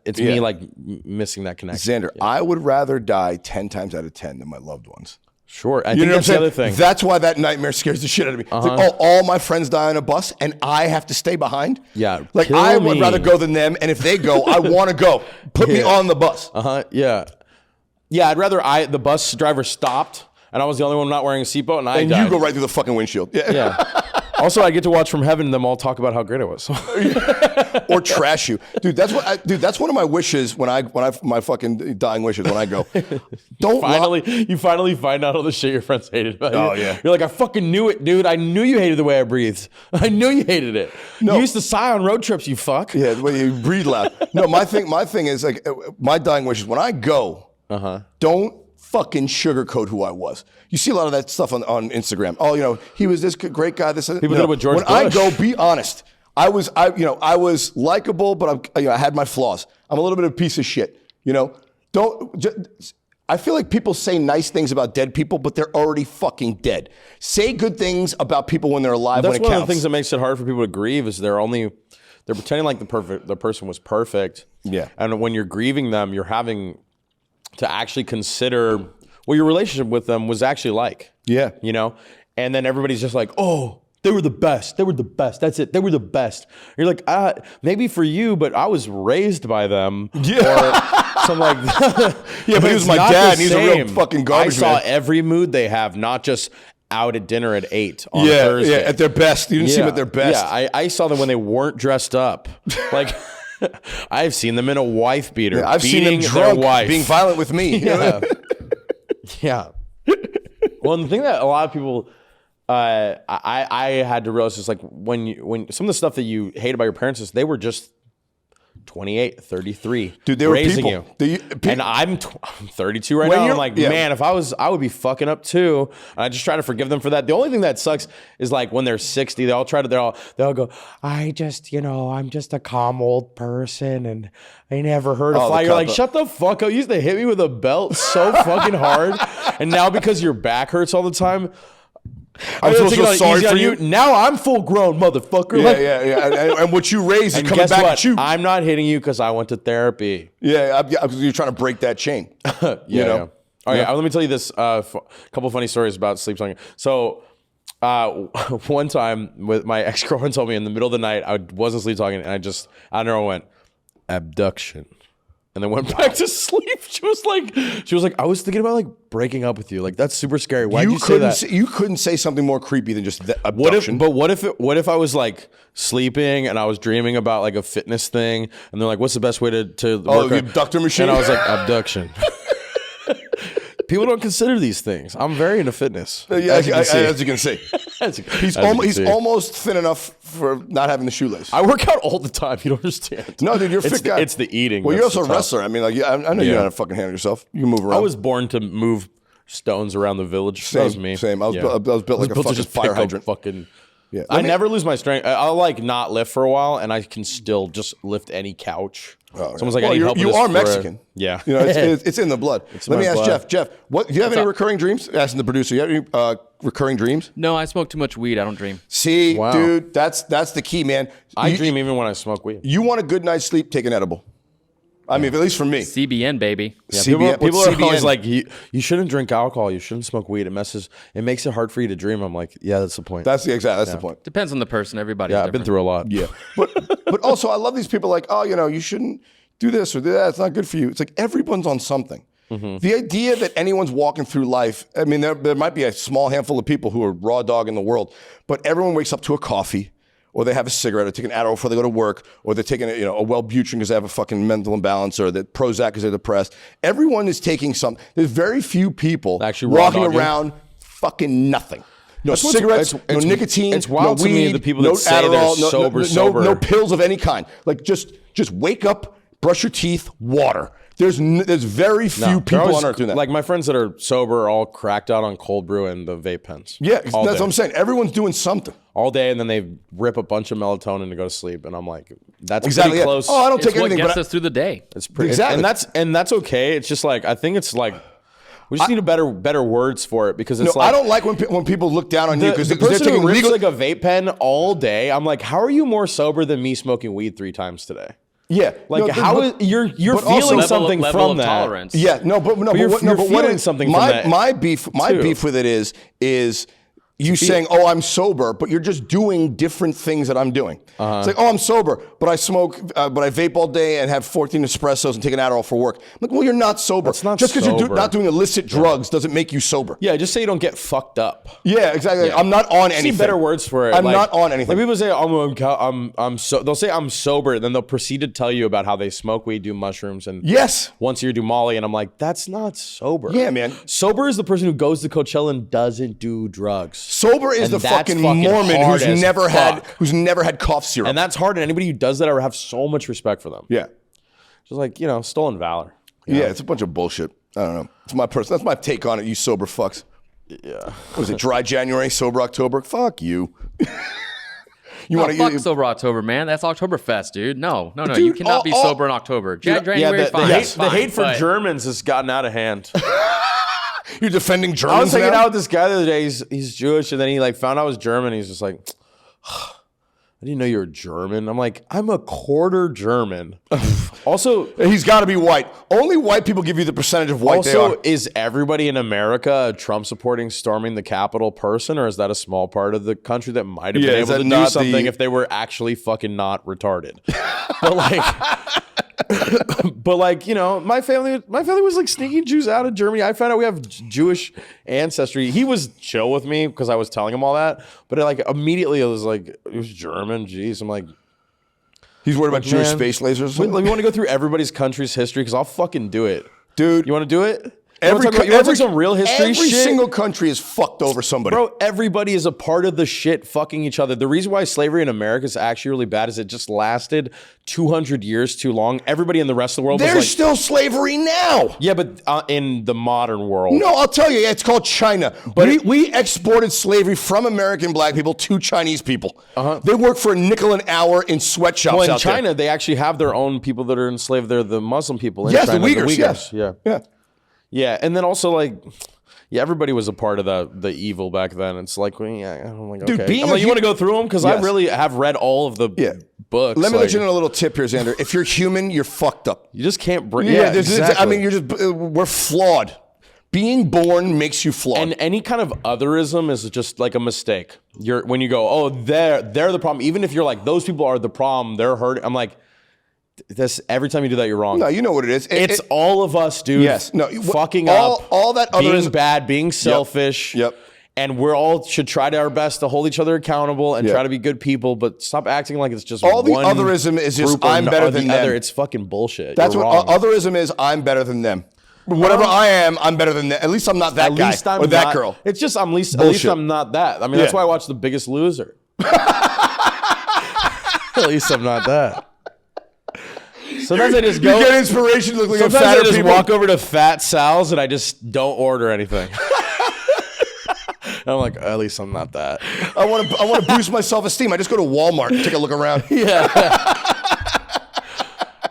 it's me like missing that connection. Xander, I would rather die 10 times out of 10 than my loved ones. Sure. I think that's the other thing. That's why that nightmare scares the shit out of me. It's like, all my friends die on a bus and I have to stay behind. Yeah. Like I would rather go than them. And if they go, I want to go. Put me on the bus. Yeah. Yeah. I'd rather the bus driver stopped and I was the only one not wearing a seatbelt and I died. You go right through the fucking windshield. Yeah. Also, I get to watch from heaven them all talk about how great it was. Or trash you. Dude, that's one of my wishes when I my fucking dying wishes when I go. You finally find out all the shit your friends hated about you. Oh yeah. You're like, I fucking knew it, dude. I knew you hated the way I breathed. I knew you hated it. No. You used to sigh on road trips, you fuck. Yeah, the way you breathe loud. No, my thing is like my dying wishes when I go, don't fucking sugarcoat who I was. You see a lot of that stuff on Instagram. Oh, he was this great guy. This people did it with George Bush. I go, be honest. I was likable, but I had my flaws. I'm a little bit of a piece of shit. I feel like people say nice things about dead people, but they're already fucking dead. Say good things about people when they're alive. That's when it one counts. of the things that makes it hard for people to grieve is they're pretending like the person was perfect. Yeah. And when you're grieving them, you're having to actually consider what your relationship with them was actually like. Yeah. And then everybody's just like, oh, they were the best. They were the best. That's it. They were the best. You're like, maybe for you, but I was raised by them. Yeah. Or something like that. Yeah, but he was my dad. And he's a real fucking garbage man. I saw every mood they have, not just out at dinner at 8 on Thursday. Yeah, at their best. You didn't see them at their best. Yeah, I saw them when they weren't dressed up. Like... I've seen them in a wife beater. Yeah, I've seen them drunk, being violent with me. Yeah. Yeah. Well, and the thing that a lot of people, I had to realize is like when some of the stuff that you hate about your parents is they were just 28, 33. Dude, they were raising people. And I'm 32 right now. I'm like, man, if I would be fucking up too. And I just try to forgive them for that. The only thing that sucks is like when they're 60, they all go, I'm just a calm old person and I never heard a fly. You're like, shut the fuck up. You used to hit me with a belt so fucking hard. And now because your back hurts all the time, I'm so sorry for you. Now I'm full grown, motherfucker. Yeah. And what you raised is coming back at you. I'm not hitting you because I went to therapy. Yeah, you're trying to break that chain. Yeah. All right, let me tell you this couple funny stories about sleep talking. So one time with my ex-girlfriend told me in the middle of the night, I wasn't sleep talking, and I don't know, I went, abduction. And then went back to sleep. She was like, I was thinking about like breaking up with you. Like that's super scary. Why'd you say that? You couldn't say something more creepy than just abduction. What if I was like sleeping and I was dreaming about like a fitness thing, and they're like, "What's the best way to work the abductor machine?" And I was like, abduction. People don't consider these things. I'm very into fitness. As you can see. He's almost thin enough for not having the shoelace. I work out all the time. You don't understand. No, dude, you're a fit guy. It's the eating. Well, you're also a wrestler. I mean, like, I know you know how to fucking handle yourself. You can move around. I was born to move stones around the village. Same, that was me. Same. I was built like a fucking fire hydrant. Yeah. I never lose my strength. I'll like not lift for a while, and I can still just lift any couch. Someone's like, I need help with you this are for- Mexican. Yeah. You know, it's in the blood. Let me my ask blood. Jeff, what, do you have any recurring dreams? Asking the producer, you have any recurring dreams? No, I smoke too much weed. I don't dream. See, Wow. dude, that's the key, man. I dream even when I smoke weed. You want a good night's sleep, take an edible. I mean, at least for me. CBN, baby. Yeah, CBN people what's are always CBN? like, you shouldn't drink alcohol. You shouldn't smoke weed. It makes it hard for you to dream. I'm like, yeah, that's the point. That's the point. Depends on the person. Everybody's yeah, I've different. been through a lot. Yeah. But also, I love these people like, oh, you know, you shouldn't do this or do that. It's not good for you. It's like everyone's on something. The idea that anyone's walking through life, I mean, there might be a small handful of people who are raw dog in the world, but everyone wakes up to a coffee, or they have a cigarette, or take an Adderall before they go to work, or they're taking a Wellbutrin because they have a fucking mental imbalance, or the Prozac because they're depressed. Everyone is taking something. There's very few people Actually raw walking dogging. around fucking nothing. No That's what's- cigarettes, it's- no nicotine, it's wild no to me, weed, the people no that say they're Adderall, sober. no pills of any kind. Like just wake up, brush your teeth, water. There's very few people on earth doing that. Like my friends that are sober are all cracked out on cold brew and the vape pens. Yeah, that's all what day. I'm saying. Everyone's doing something. All day, and then they rip a bunch of melatonin to go to sleep. And I'm like, that's Exactly. pretty Yeah. close. Oh, I don't It's take what anything, gets but us through the day. It's pretty Exactly. and that's okay. It's just like I think it's like we just need a better words for it because it's no, like I don't like when people look down on you because the they're person taking who rips legal. like a vape pen all day. I'm like, how are you more sober than me smoking weed 3 times today? Yeah, Like no, how but- is you're but also- feeling something level from of that? tolerance. Yeah, but you're what feeling is something my from that my beef too. with it is you saying, oh, I'm sober, but you're just doing different things that I'm doing. It's like, oh, I'm sober, but I smoke, but I vape all day and have 14 espressos and take an Adderall for work. I'm like, well, you're not sober. That's not just because you're sober. not doing illicit drugs doesn't make you sober. Yeah, just say you don't get fucked up. Yeah, exactly. Yeah. I'm not on See anything. better words for it. I'm Like- not on anything. Like people say, they'll say I'm sober, then they'll proceed to tell you about how they smoke weed, do mushrooms, and Yes. once a year do Molly, and I'm like, that's not sober. Yeah, man. Sober is the person who goes to Coachella and doesn't do drugs. Sober is And the that's fucking fucking Mormon hard who's as never fuck. had cough syrup. And that's hard, and anybody who does that, I have so much respect for them. yeah. Just like, stolen valor. Yeah, it's a bunch of bullshit. I don't know. It's my person. That's my take on it. You sober fucks. Yeah. What was it? Dry January, sober October. Fuck you. You Oh, want fuck to? sober October, man. That's Oktoberfest, dude. No. Dude, You cannot be all- sober in October. January Yeah, is fine. the hate for but- Germans has gotten out of hand. You're defending I Germans was hanging now? out with this guy the other day. He's Jewish, and then he found out I was German. He's just like, I didn't know you were German. I'm like, I'm a quarter German. Also, He's got to be white. Only white people give you the percentage of white they are. is everybody in America a Trump supporting storming the Capitol person, or is that a small part of the country that might have Yeah, been is able that to do not something the- if they were actually fucking not retarded? My family was like sneaking Jews out of Germany. I found out we have Jewish ancestry. He was chill with me because I was telling him all that, but immediately it was like, it was German. Jeez, I'm like, He's worried about Jewish man, space lasers. Or something? you want to go through everybody's country's history? Because I'll fucking do it. Dude, You want to do it? every, you want to talk some real history every shit? single country is fucked over somebody. Bro, everybody is a part of the shit fucking each other. The reason why slavery in America is actually really bad is it just lasted 200 years too long. Everybody in the rest of the world was There's like, still slavery now. yeah, but in the modern world. No, I'll tell you, it's called China. But we exported slavery from American black people to Chinese people. They work for a nickel an hour in sweatshops Well, in out China, there. they actually have their own people that are enslaved. They're the Muslim people in Yes, China. the Uyghurs, Yeah. Yeah. Yeah, and then also everybody was a part of the evil back then. It's like, well, yeah, I'm like, Dude, okay. being I'm a like, you hu- want to go through them? Because I Yes. really have read all of the books. Let me let like, you know a little tip here, Xander. If you're human, you're fucked up. You just can't bring. Yeah, Yeah, exactly. I mean, we're flawed. Being born makes you flawed. And any kind of otherism is just like a mistake. When you go, oh, they're the problem. Even if you're like, those people are the problem, they're hurting. I'm like, this every time you do that, you're wrong. no, you know what it is. It's all of us, dude. Yes. No, fucking all- up. all that being otherism- bad, being selfish. Yep. And we're all should try to our best to hold each other accountable and Yeah. try to be good people, but stop acting like it's just All the one otherism is just, group or I'm better or the than other. them. It's fucking bullshit. That's You're what wrong. otherism is. I'm better than them. Whatever I am, I'm better than them. At least I'm not that At guy least I'm or that not- girl. It's just at least Bullshit. I'm not that. I mean, that's Yeah. why I watch The Biggest Loser. At least I'm not that. Sometimes I just You go. get inspiration to look like a Sometimes I fatter just people. walk over to Fat Sal's and I just don't order anything. I'm like, at least I'm not that. I want to boost my self-esteem. I just go to Walmart and take a look around. Yeah.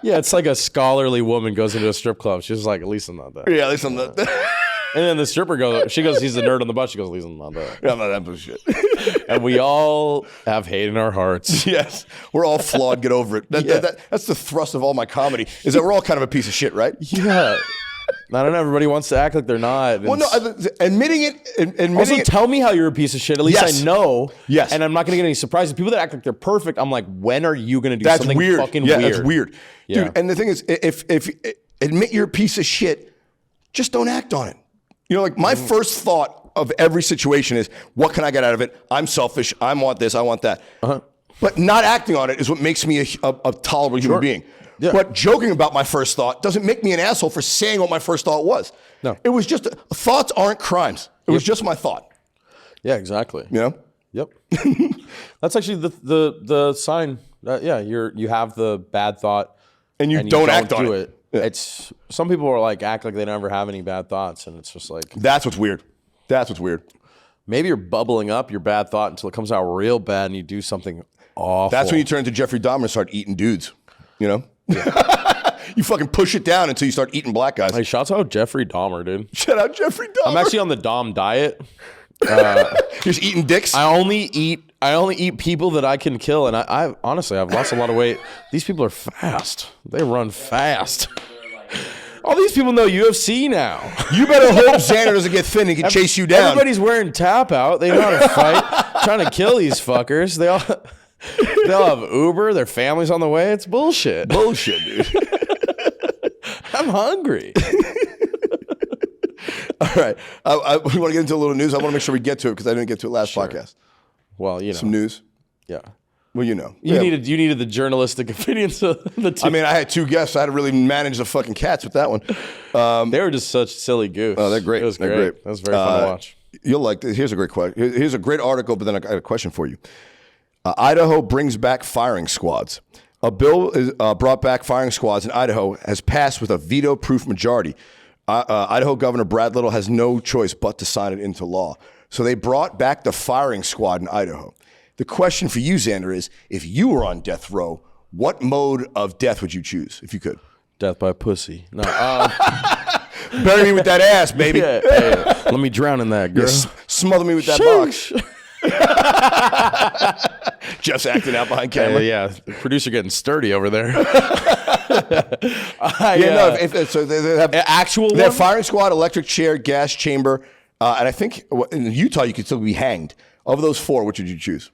Yeah, it's like a scholarly woman goes into a strip club. She's like, at least I'm not that. Yeah, at least I'm not. And then the stripper goes, she goes, he's the nerd on the bus. She goes, at least I'm not that. Yeah, I'm not that bullshit. And we all have hate in our hearts. Yes, we're all flawed. Get over it. That's the thrust of all my comedy. Is that we're all kind of a piece of shit, right? Yeah. Not everybody wants to act like they're not. Well, no, admitting it. Also, tell me how you're a piece of shit. At least Yes. I know. Yes. And I'm not going to get any surprises. People that act like they're perfect, I'm like, when are you going to do That's something weird. fucking Yeah, weird? that's weird. Yeah. Dude, and the thing is, if admit you're a piece of shit, just don't act on it. You know, like my first thought of every situation is, what can I get out of it? I'm selfish. I want this. I want that. But not acting on it is what makes me a tolerable human being. Yeah. But joking about my first thought doesn't make me an asshole for saying what my first thought was. No. It was just, thoughts aren't crimes. It was just my thought. Yeah, exactly. You know? Yep. That's actually the sign that, you have the bad thought And you don't act on it. Yeah. It's some people are like act like they never have any bad thoughts, and it's just like That's what's weird. That's what's weird. maybe you're bubbling up your bad thought until it comes out real bad and you do something awful. That's when you turn into Jeffrey Dahmer and start eating dudes. You know? You fucking push it down until you start eating black guys. Hey, shouts out Jeffrey Dahmer, dude. Shout out Jeffrey Dahmer. I'm actually on the Dom diet. Just eating dicks. I only eat people that I can kill, and I honestly I've lost a lot of weight. These people are fast. They run fast. All these people know UFC now. You better hope Xander doesn't get thin and can chase you down. Everybody's wearing tap out. They know how to fight. Trying to kill these fuckers. They all have Uber. Their family's on the way. It's bullshit. Bullshit, dude. I'm hungry. All right. We want to get into a little news. I want to make sure we get to it because I didn't get to it last podcast. Well, you know. Some news. Yeah. Well, you know. You needed the journalistic opinions of the two. I mean, I had two guests. I had to really manage the fucking cats with that one. They were just such silly goofs. Oh, they're great. It was They're great. great. That was very fun to watch. You'll like this. Here's a great question. Here's a great article, but then I got a question for you. Idaho brings back firing squads. A bill is brought back firing squads in Idaho has passed with a veto-proof majority. Idaho Governor Brad Little has no choice but to sign it into law. So they brought back the firing squad in Idaho. The question for you, Xander, is if you were on death row, what mode of death would you choose if you could? Death by pussy. No. Bury me with that ass, baby. Yeah, hey, let me drown in that, girl. Smother me with that box. Jeff's acting out behind camera. Yeah, the producer getting sturdy over there. So they have actual they have one? firing squad, electric chair, gas chamber, and I think in Utah you could still be hanged. Of those four, which would you choose?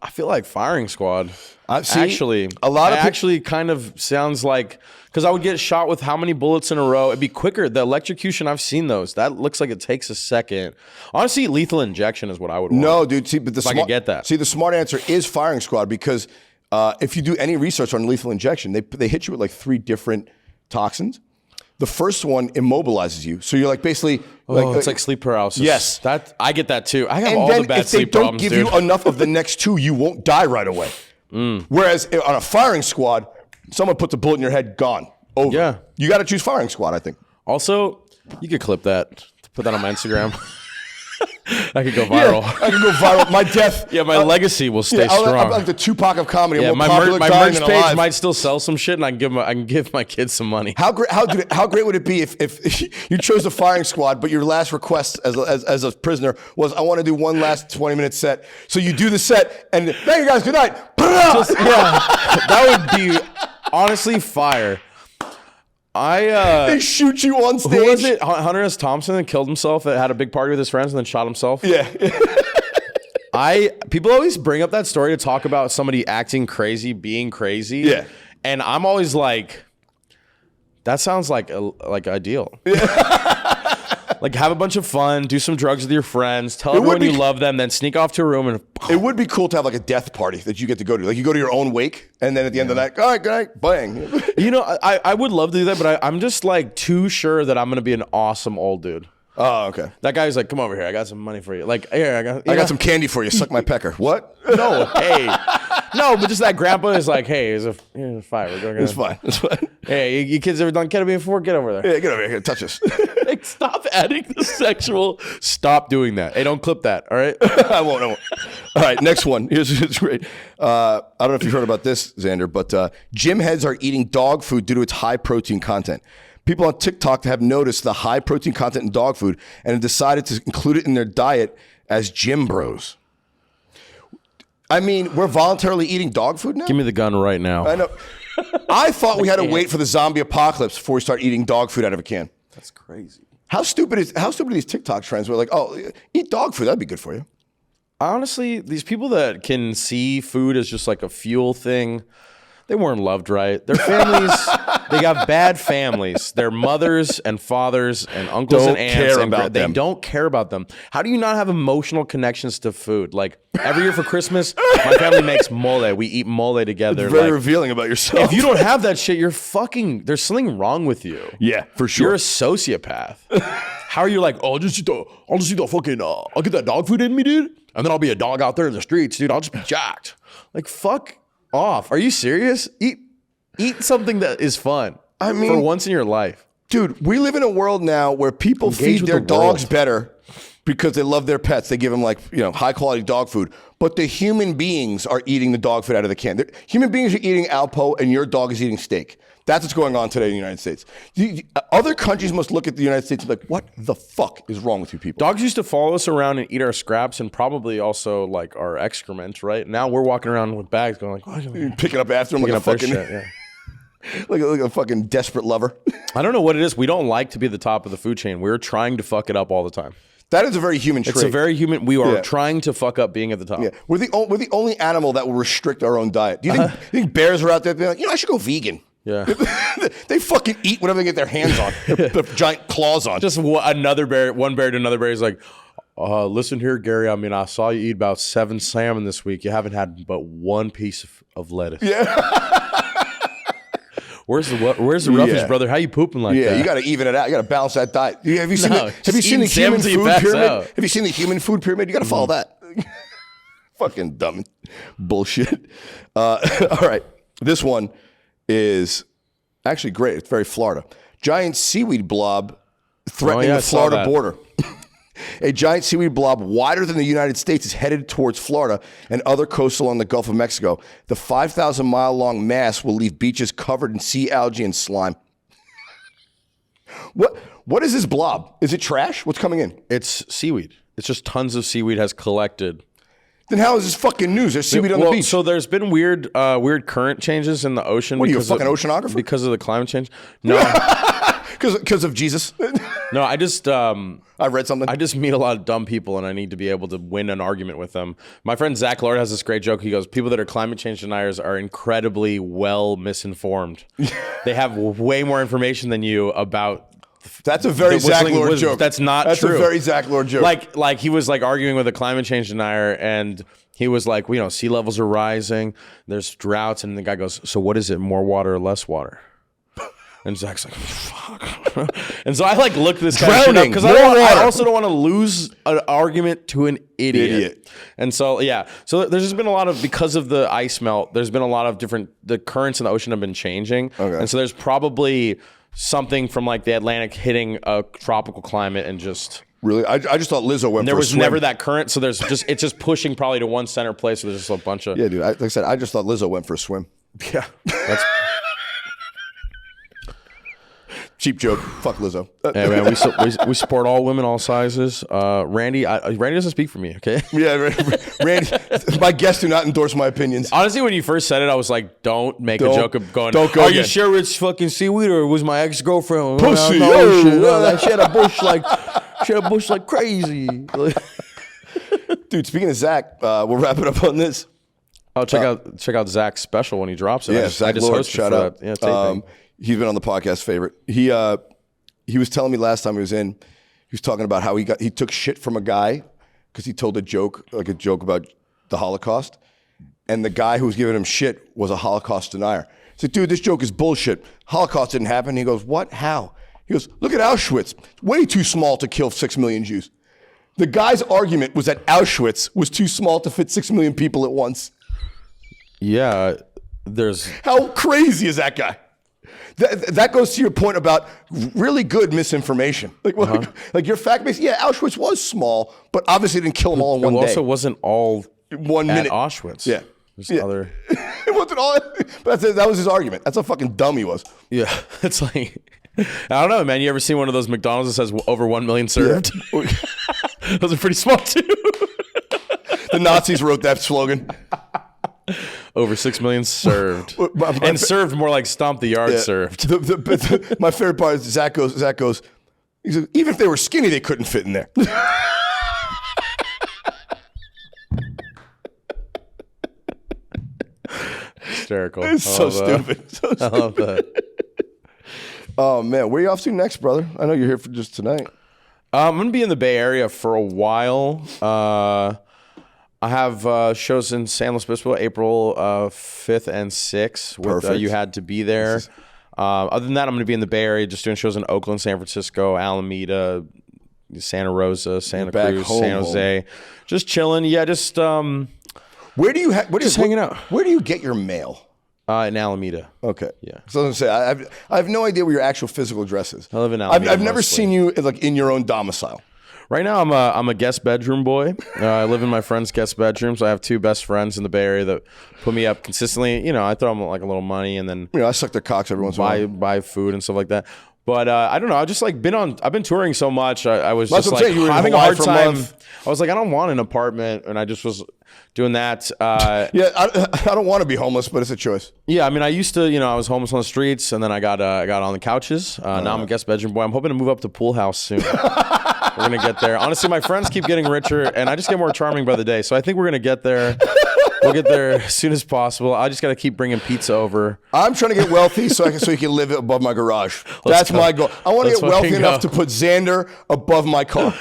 I feel like firing squad. See, Actually, a lot of actually kind of sounds like because I would get shot with how many bullets in a row? It'd be quicker. The electrocution, I've seen those. That looks like it takes a second. Honestly, lethal injection is what I would want. No, dude. See, but the I could get that. See, the smart answer is firing squad because if you do any research on lethal injection, they hit you with like 3 different toxins. The first one immobilizes you, so you're like basically. It's like sleep paralysis. Yes. That I get that too. I have And all then the bad if they sleep don't problems, give dude. you enough of the next 2, you won't die right away. Whereas on a firing squad, someone puts a bullet in your head, gone, over. Yeah. You got to choose firing squad, I think. Also, you could clip that, put that on my Instagram. I could go viral. Yeah, I can go viral. My death. Yeah, my legacy will stay strong. I'm like the Tupac of comedy. Yeah, I'm more my popular merch dying than page alive. might still sell some shit, and I can give my kids some money. How great would it be if you chose the firing squad, but your last request as a prisoner was, I want to do one last 20-minute set. So you do the set, and thank you guys, good night. That would be honestly fire. They shoot you on stage. Who was it? Hunter S. Thompson that killed himself, that had a big party with his friends and then shot himself? Yeah. People always bring up that story to talk about somebody acting crazy, being crazy. Yeah. And I'm always like, that sounds like ideal. Like have a bunch of fun, do some drugs with your friends, tell everyone you love them, then sneak off to a room and It would be cool to have like a death party that you get to go to. Like you go to your own wake, and then at the end of the night, all right, good night, bang. You know, I would love to do that, but I'm just like too sure that I'm gonna be an awesome old dude. Oh, okay. That guy was like, come over here. I got some money for you. Like, here, I got some candy for you. Suck my pecker. What? No, hey. No, but just that grandpa is like, hey, here's a fire. It's fine. It's fine. Hey, you kids ever done ketamine before? Get over there. Yeah, get over here. Touch us. Like, stop adding the sexual. Stop doing that. Hey, don't clip that, all right? I won't. All right, next one. It's great. I don't know if you've heard about this, Xander, but gym heads are eating dog food due to its high protein content. People on TikTok have noticed the high protein content in dog food and have decided to include it in their diet as gym bros. I mean, we're voluntarily eating dog food now? Give me the gun right now. I know. I thought we had to wait for the zombie apocalypse before we start eating dog food out of a can. That's crazy. How stupid are these TikTok trends? We're like, oh, eat dog food. That'd be good for you. Honestly, these people that can see food as just like a fuel thing, they weren't loved right. Their families, they got bad families. Their mothers and fathers and uncles and aunts. They don't care about them. How do you not have emotional connections to food? Like every year for Christmas, my family makes mole. We eat mole together. It's very revealing about yourself. If you don't have that shit, there's something wrong with you. Yeah, for sure. You're a sociopath. How are you like, oh, I'll just eat the fucking, I'll get that dog food in me, dude. And then I'll be a dog out there in the streets, dude. I'll just be jacked. Like, fuck off. Are you serious? Eat something that is fun. I mean, for once in your life. Dude, we live in a world now where people feed their dogs better because they love their pets. They give them high quality dog food. But the human beings are eating the dog food out of the can. Human beings are eating Alpo and your dog is eating steak. That's what's going on today in the United States. Other countries must look at the United States and be like, what the fuck is wrong with you people? Dogs used to follow us around and eat our scraps and probably also like our excrement, right? Now we're walking around with bags going like, picking up after them like a fucking shit, yeah. like a fucking desperate lover. I don't know what it is. We don't like to be at the top of the food chain. We're trying to fuck it up all the time. That is a very human trait. It's a very human. We are trying to fuck up being at the top. Yeah. We're the only animal that will restrict our own diet. Do you think bears are out there being like, I should go vegan? Yeah. They fucking eat whatever they get their hands on. Their giant claws on. Just one bear to another bear is like, listen here, Gary. I mean, I saw you eat about 7 salmon this week. You haven't had but one piece of lettuce. Yeah. Where's the roughest, brother? How you pooping like that? Yeah, you got to even it out. You got to balance that diet. Have you seen the human food pyramid? Have you seen the human food pyramid? You got to follow that. Fucking dumb bullshit. All right, this one is actually great. It's very Florida. Giant seaweed blob threatening the Florida border. A giant seaweed blob wider than the United States is headed towards Florida and other coastal along the Gulf of Mexico. The 5,000-mile-long mass will leave beaches covered in sea algae and slime. What is this blob? Is it trash? What's coming in? It's seaweed. It's just tons of seaweed has collected. Then how is this fucking news? There's seaweed on the beach. So there's been weird current changes in the ocean. What are you, a fucking oceanographer? Because of the climate change? No. Because of Jesus? No, I just... I read something. I just meet a lot of dumb people and I need to be able to win an argument with them. My friend Zach Lord has this great joke. He goes, people that are climate change deniers are incredibly well misinformed. They have way more information than you about... That's a very Zach Lord joke. That's not true. That's a very Zach Lord joke. Like he was like arguing with a climate change denier and he was like, sea levels are rising, there's droughts, and the guy goes, so what is it, more water or less water? And Zach's like, fuck. And so I look this kind of shit up because I also don't want to lose an argument to an idiot. And so, so there's just been a lot of, because of the ice melt, there's been a lot of the currents in the ocean have been changing. Okay. And so there's probably something from the Atlantic hitting a tropical climate and just... Really? I just thought Lizzo went for a swim. There was never that current, so it's just pushing probably to one center place, so there's just a bunch of... Yeah, dude. Like I said, I just thought Lizzo went for a swim. Yeah. That's... Cheap joke. Fuck Lizzo. Hey, man, we support all women, all sizes. Randy doesn't speak for me, okay? Yeah, Randy, my guests do not endorse my opinions. Honestly, when you first said it, I was like, don't make a joke of going, don't go are again. You sure it's fucking seaweed or was my ex-girlfriend? Pussy. She had a bush like crazy. Dude, speaking of Zach, we'll wrap it up on this. Oh, check out Zach's special when he drops it. Yeah, Zach Lord, shout out. Yeah, he's been on the podcast favorite. He was telling me last time he was in, he was talking about how he took shit from a guy because he told a joke about the Holocaust. And the guy who was giving him shit was a Holocaust denier. He said, dude, this joke is bullshit. Holocaust didn't happen. He goes, what? How? He goes, look at Auschwitz. Way too small to kill 6 million Jews. The guy's argument was that Auschwitz was too small to fit 6 million people at once. Yeah, there's... How crazy is that guy? That goes to your point about really good misinformation. Like your fact base, yeah, Auschwitz was small, but obviously didn't kill them all in one day. It also wasn't all 1 minute. At Auschwitz. Yeah. There's other... It wasn't all, but that was his argument. That's how fucking dumb he was. Yeah, it's like... I don't know, man. You ever seen one of those McDonald's that says over 1 million served? Yeah. Those are pretty small, too. The Nazis wrote that slogan. Over 6 million served. And served more like stomp the yard served. My favorite part is Zach goes, he says, even if they were skinny, they couldn't fit in there. Hysterical. It's so stupid. I love that. Oh, man. Where are you off to next, brother? I know you're here for just tonight. I'm going to be in the Bay Area for a while. I have shows in San Luis Obispo, April 5th and 6th. With You Had to Be There. Other than that, I'm going to be in the Bay Area just doing shows in Oakland, San Francisco, Alameda, Santa Rosa, Santa Cruz, San Jose. Just chilling. Yeah, just... Where do you hanging out. Where do you get your mail? In Alameda. Okay. Yeah. So I was gonna say I have no idea where your actual physical address is. I live in Alameda. I've never seen you like in your own domicile. Right now, I'm a guest bedroom boy. I live in my friend's guest bedroom, so I have 2 best friends in the Bay Area that put me up consistently. You know, I throw them like a little money, and then I suck their cocks every once in a while. Buy food and stuff like that. But I don't know. I just like I've been touring so much. I was That's just what like I'm saying. You were in having a Hawaii hard for a time. month. I was like, I don't want an apartment, and I just was doing that. Yeah, I don't want to be homeless, but it's a choice. Yeah, I mean, I used to, I was homeless on the streets, and then I got on the couches. Now I'm a guest bedroom boy. I'm hoping to move up to pool house soon. We're gonna get there. Honestly, my friends keep getting richer, and I just get more charming by the day. So I think we're gonna get there. We'll get there as soon as possible. I just got to keep bringing pizza over. I'm trying to get wealthy so you can live above my garage. That's my goal. I want to get wealthy enough to put Xander above my car.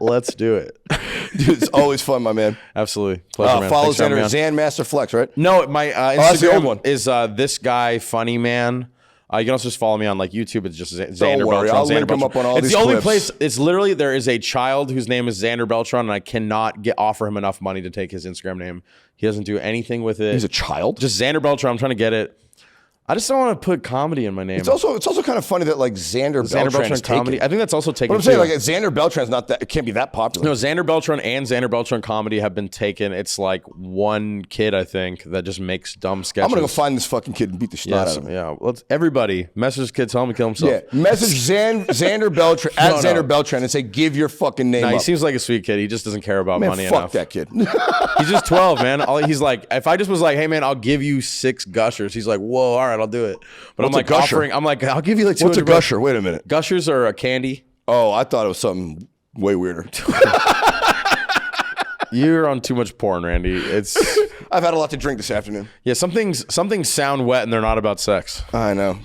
Let's do it. Dude, it's always fun, my man. Absolutely. Pleasure, man. Follow Xander, Xandmaster Flex, right? No, my that's the old one. Instagram is this guy, funny man. You can also just follow me on like YouTube. It's just Xander Don't worry, Beltran. I'll link him up on all it's these the only clips. place. It's literally there is a child whose name is Xander Beltran, and I cannot offer him enough money to take his Instagram name. He doesn't do anything with it. He's a child? Just Xander Beltran. I'm trying to get it. I just don't want to put comedy in my name. It's also kind of funny that like Xander Beltran is comedy. taken. I think that's also taken. But I'm saying like Xander Beltran's not that. It can't be that popular. No, Xander Beltran and Xander Beltran comedy have been taken. It's like one kid, I think, that just makes dumb sketches. I'm gonna go find this fucking kid and beat the shit out of him. Yeah, let's everybody message this kid, tell him to kill himself. Yeah, message Xander Beltran at Xander Beltran and say give your fucking name. He seems like a sweet kid. He just doesn't care about money fuck enough. That kid. He's just 12, man. He's like, if I just was like, hey man, I'll give you 6 gushers. He's like, whoa, all right, I'll do it. But What's I'm like a gusher? offering. I'm like, I'll give you like 200. What's a gusher? Wait a minute. Gushers are a candy. Oh, I thought it was something way weirder. You're on too much porn, Randy. I've had a lot to drink this afternoon. Yeah, some things sound wet and they're not about sex. I know.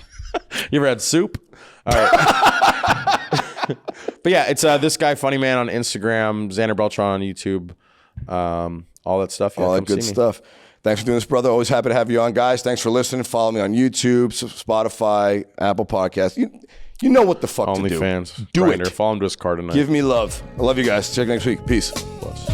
You ever had soup? All right. But yeah, it's this guy, funny man, on Instagram, Xander Beltran on YouTube, all that stuff. Yeah, all that good stuff. Thanks for doing this, brother. Always happy to have you on, guys. Thanks for listening. Follow me on YouTube, Spotify, Apple Podcasts. You know what the fuck to do. OnlyFans. Do Grindr. it. Follow him to his car tonight. Give me love. I love you guys. Check you next week. Peace. Plus.